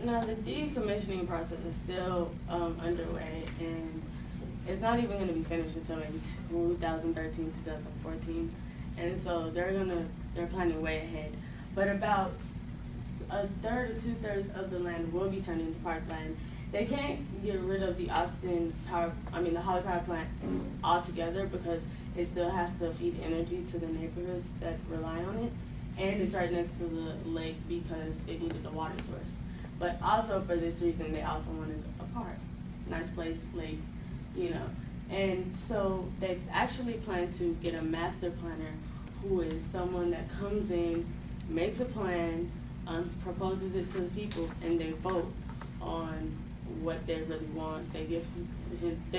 No, the decommissioning process is still underway, and it's not even going to be finished until maybe 2013, 2014. And so they're planning way ahead. But about a third or 2/3 of the land will be turned into parkland. They can't get rid of the Holly Power Plant altogether because it still has to feed energy to the neighborhoods that rely on it. And it's right next to the lake because it needed a water source. But also for this reason, they also wanted a park. Nice place, lake, you know. And so they actually plan to get a master planner who is someone that comes in, makes a plan, proposes it to the people, and they vote on what they really want. They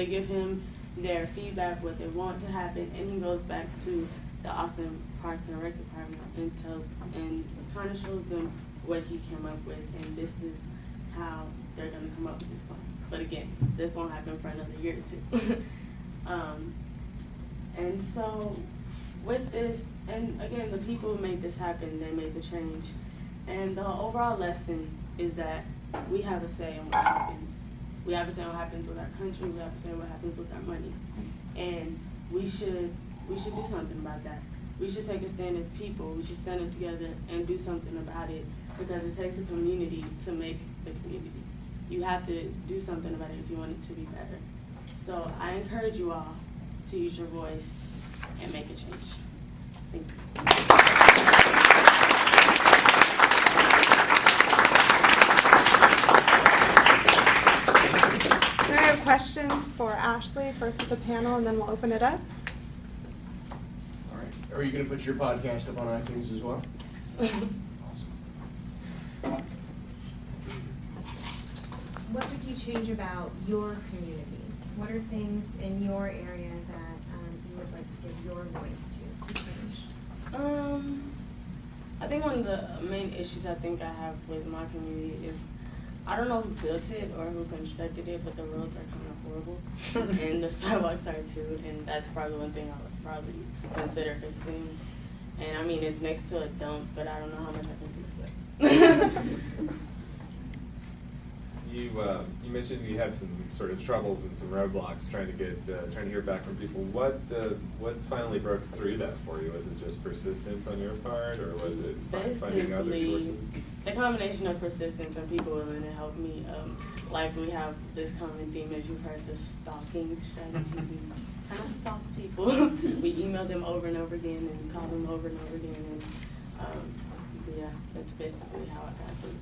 give him their feedback, what they want to happen, and he goes back to the Austin Parks and Rec Department and kind of shows them what he came up with, and this is how they're going to come up with this plan. But again, this won't happen for another year or two. And so with this, and again, the people who made this happen, they made the change. And the overall lesson is that we have a say in what happens. We have a say in what happens with our country. We have a say in what happens with our money. And we should do something about that. We should take a stand as people. We should stand up together and do something about it, because it takes a community to make the community. You have to do something about it if you want it to be better. So I encourage you all to use your voice and make a change. Thank you. Do we have questions for Ashley first at the panel, and then we'll open it up? All right. Are you going to put your podcast up on iTunes as well? Awesome. What would you change about your community? What are things in your area that you would like to give your voice to change? I think one of the main issues I think I have with my community is I don't know who built it or who constructed it, but the roads are kind of horrible, and the sidewalks are too. And that's probably one thing I would probably consider fixing. And I mean, it's next to a dump, but I don't know how much I can fix that. You mentioned you had some sort of troubles and some roadblocks trying to hear back from people. What finally broke through that for you? Was it just persistence on your part, or was it finding other sources? The combination of persistence and people willing to help me. Like we have this common theme, as you've heard, the stalking strategy. We kind of stalk people. We email them over and over again and call them over and over again. And yeah, that's basically how it happened.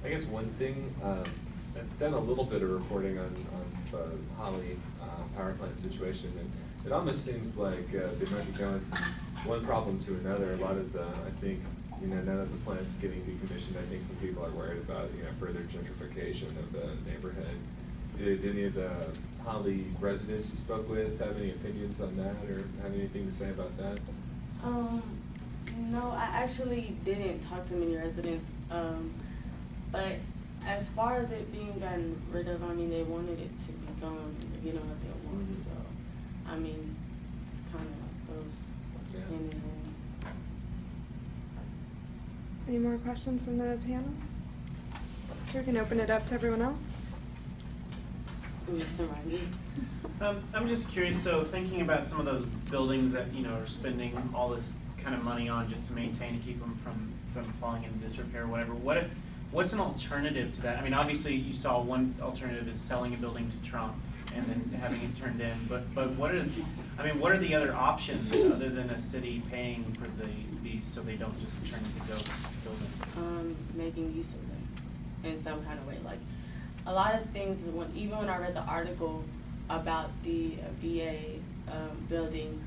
I guess one thing, I've done a little bit of reporting on the Holly power plant situation, and it almost seems like they might be going from one problem to another. A lot of I think, now that the plant's getting decommissioned, I think some people are worried about, further gentrification of the neighborhood. Did any of the Holly residents you spoke with have any opinions on that, or have anything to say about that? No, I actually didn't talk to many residents. But as far as it being gotten rid of, I mean, they wanted it to be gone, what they want. Mm-hmm. So, I mean, it's kind of goes hand in hand. Any more questions from the panel? So we can open it up to everyone else. Mr. Riley. I'm just curious, so thinking about some of those buildings that, are spending all this kind of money on just to maintain and keep them from falling into disrepair or whatever, what's an alternative to that? I mean, obviously you saw one alternative is selling a building to Trump and then having it turned in, but what are the other options other than a city paying for these so they don't just turn into ghost buildings? Making use of them in some kind of way. Like a lot of things, even when I read the article about the VA building,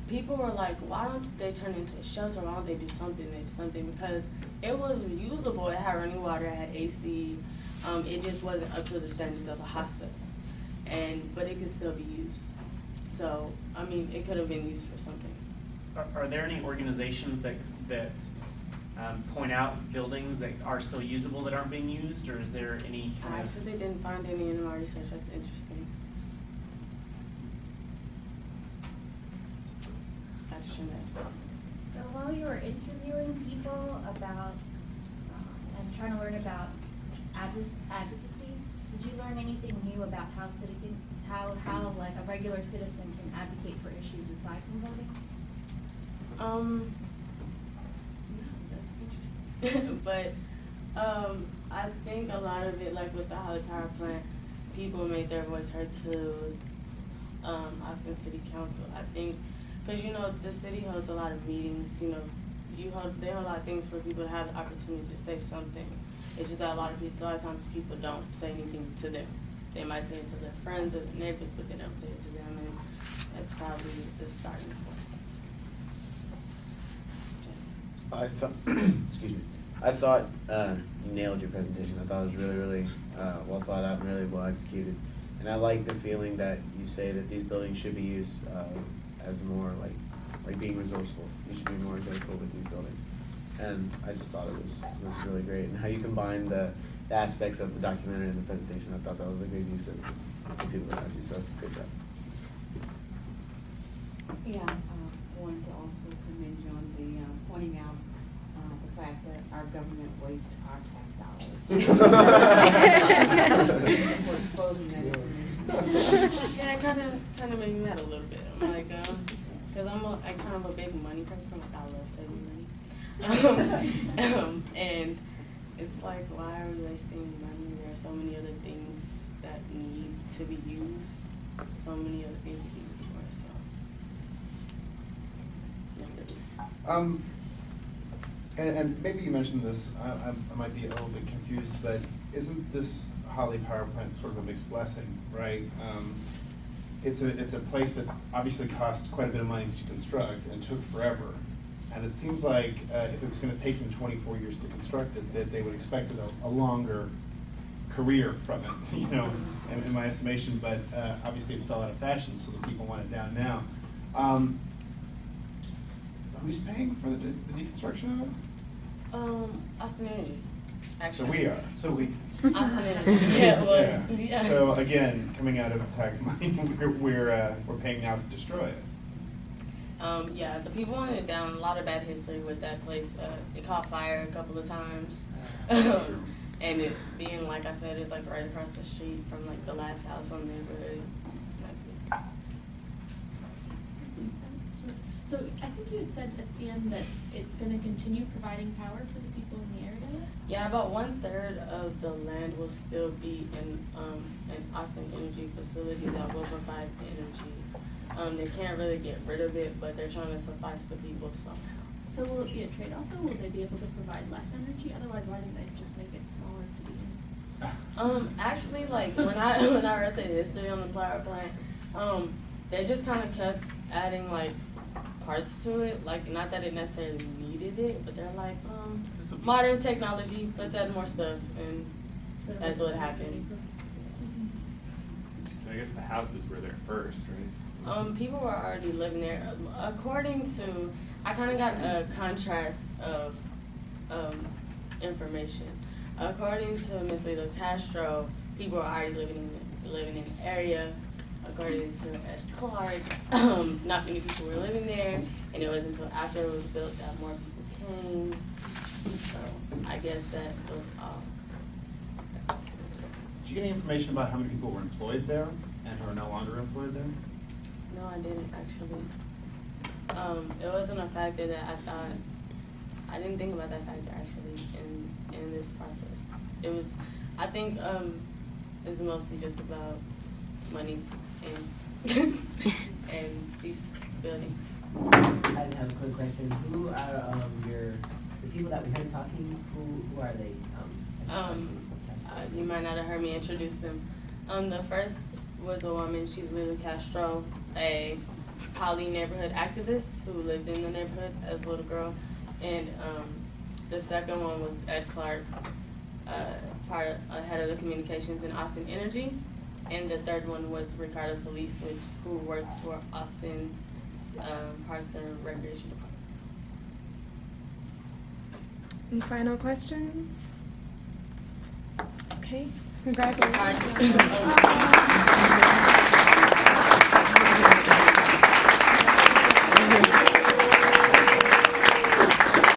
people were like, why don't they turn into a shelter? Why don't they do something? Because it was usable. It had running water, it had AC. It just wasn't up to the standards of a hospital. But it could still be used. So, I mean, it could have been used for something. Are there any organizations that point out buildings that are still usable that aren't being used, or is there any kind I actually didn't find any in my research. That's interesting. So while you were interviewing people about and trying to learn about advocacy. Did you learn anything new about how how like a regular citizen can advocate for issues aside from voting? Yeah, that's interesting. But I think a lot of it, like with the Holly Power Plant, people made their voice heard to Austin City Council. I think, because you know, the city holds a lot of meetings. You know, they hold a lot of things for people to have the opportunity to say something. It's just that a lot of times people don't say anything to them. They might say it to their friends or their neighbors, but they don't say it to them, and that's probably the starting point. I thought, excuse me. I thought you nailed your presentation. I thought it was really, really well thought out and really well executed. And I like the feeling that you say that these buildings should be used as more like being resourceful. You should be more resourceful with these buildings. And I just thought it was really great. And how you combine the aspects of the documentary and the presentation, I thought that was a good use of the people around you. So good job. Yeah, I wanted to also commend you on the pointing out the fact that our government wastes our tax dollars. For exposing that information. Yeah, it kind of made me mad a little bit. I'm like, because I'm kind of a big money person. Like, I love saving money. And it's like, why are we wasting money? There are so many other things that need to be used. So many other things to be used for. So, yes, And maybe you mentioned this, I might be a little bit confused, but isn't this Holly Power Plant sort of a mixed blessing, right? It's a place that obviously cost quite a bit of money to construct and took forever. And it seems like if it was going to take them 24 years to construct it, that they would expect a longer career from it, you know, in my estimation. But obviously it fell out of fashion, so the people want it down now. Who's paying for the deconstruction of it? Austin Energy, actually. So we are. So we. Austin Energy. Yeah, well, Yeah. yeah. So again, coming out of tax money, we're paying now to destroy it. Yeah, the people wanted it down. A lot of bad history with that place. It caught fire a couple of times, and it being, like I said, it's like right across the street from like the last house on the neighborhood. So I think you had said at the end that it's going to continue providing power for the people in the area? Yeah, about 1/3 of the land will still be in an Austin Energy facility that will provide energy. They can't really get rid of it, but they're trying to suffice the people somehow. So will it be a trade-off though? Will they be able to provide less energy? Otherwise, why didn't they just make it smaller to begin? Actually, like when I read the history on the power plant, they just kind of kept adding like parts to it, like not that it necessarily needed it, but they're like, modern technology, let's add more stuff, and that's what happened. So I guess the houses were there first, right? People were already living there. According to, I kind of got a contrast of information. According to Ms. Lila Castro, people were already living in the area. According to Ed Clark, not many people were living there, and it wasn't until after it was built that more people came. So I guess that was all. Did you get any information about how many people were employed there and who are no longer employed there? No, I didn't actually. It wasn't a factor that I didn't think about that factor actually in this process. It was, I think, it's mostly just about money and and these buildings. I have a quick question. Who are the people that we heard talking? Who are they? You might not have heard me introduce them. The first was a woman. She's Lila Castro, a Holly neighborhood activist who lived in the neighborhood as a little girl, and the second one was Ed Clark, head of the communications in Austin Energy. And the third one was Ricardo Solis, who works for Austin Parks and Recreation Department. Any final questions? Okay, congratulations.